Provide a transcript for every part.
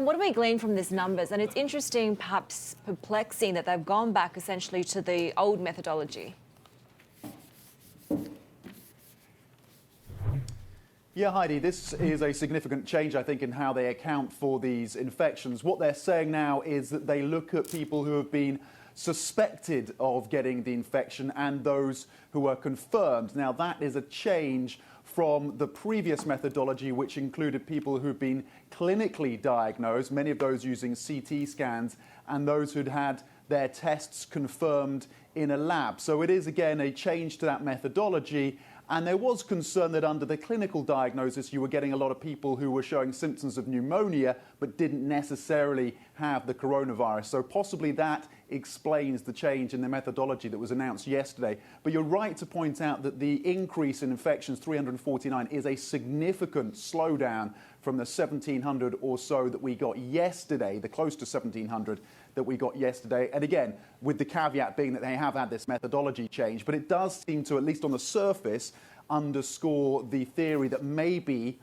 What do we glean from these numbers? And it's interesting, perhaps perplexing, that they've gone back essentially to the old methodology. Yeah, Heidi, this is a significant change, I think, in how they account for these infections. What they're saying now is that they look at people who have been suspected of getting the infection and those who are confirmed. Now, that is a change from the previous methodology, which included people who've been clinically diagnosed, many of those using CT scans, and those who'd had their tests confirmed in a lab. So it is, again, a change to that methodology. And there was concern that under the clinical diagnosis, you were getting a lot of people who were showing symptoms of pneumonia but didn't necessarily have the coronavirus. So possibly that explains the change in the methodology that was announced yesterday. But you're right to point out that the increase in infections, 349, is a significant slowdown from the 1,700 or so that we got yesterday, the close to 1,700 that we got yesterday. And again, with the caveat being that they have had this methodology change, but it does seem to, at least on the surface, underscore the theory that maybe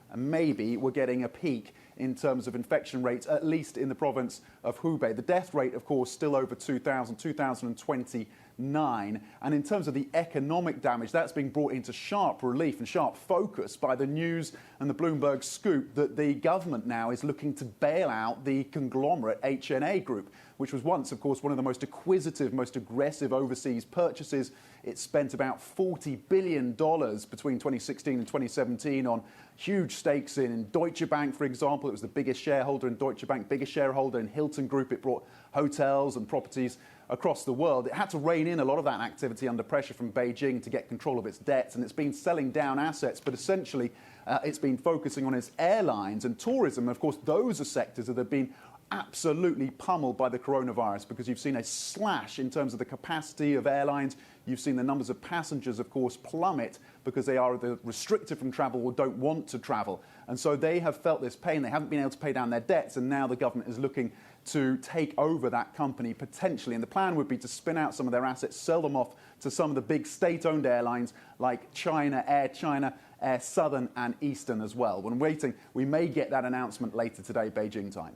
we're getting a peak in terms of infection rates, at least in the province of Hubei. The death rate, of course, still over 2,029. And in terms of the economic damage, that's being brought into sharp relief and sharp focus by the news and the Bloomberg scoop that the government now is looking to bail out the conglomerate HNA Group, which was once, of course, one of the most acquisitive, most aggressive overseas purchases. It spent about $40 billion between 2016 and 2017 on huge stakes in Deutsche Bank, for example. It was the biggest shareholder in Deutsche Bank, biggest shareholder in Hilton Group. It brought hotels and properties across the world. It had to rein in a lot of that activity under pressure from Beijing to get control of its debts, and it's been selling down assets, but essentially it's been focusing on its airlines and tourism. Of course, those are sectors that have been absolutely pummeled by the coronavirus, because you've seen a slash in terms of the capacity of airlines. You've seen the numbers of passengers, of course, plummet because they are either restricted from travel or don't want to travel. And so they have felt this pain. They haven't been able to pay down their debts, and now the government is looking to take over that company potentially. And the plan would be to spin out some of their assets, sell them off to some of the big state-owned airlines like China, Air Southern and Eastern as well. When waiting, we may get that announcement later today, Beijing time.